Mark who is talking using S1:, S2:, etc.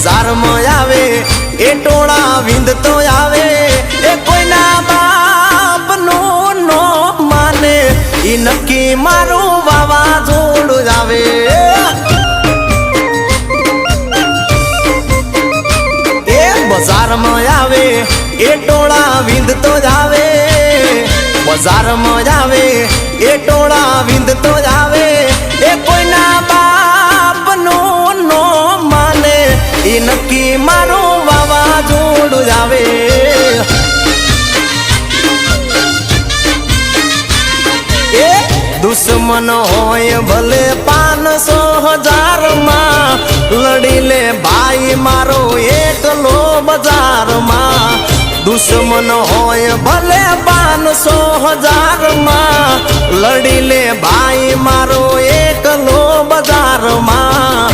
S1: બજારમાં આવે એ ટોળા વિંધતો આવે એ કોઈના બાપનું નો માને ઈ નક્કી મારું વાવાઝોડું આવે એ બજારમાં આવે એ ટોળા વિંધતો જ આવે બજારમાં આવે એ ટોળા વિંધતો જ આવે એ કોઈના બાપનું નો માને ઈ નક્કી મારું વાવાઝોડું જ આવે એ દુશ્મન હોય ભલે 500,000 માં લડી લે ભાઈ મારો એકલો બજારમાં દુશ્મન હોય ભલે 500,000 માં લડી લે ભાઈ મારો એકલો બજારમાં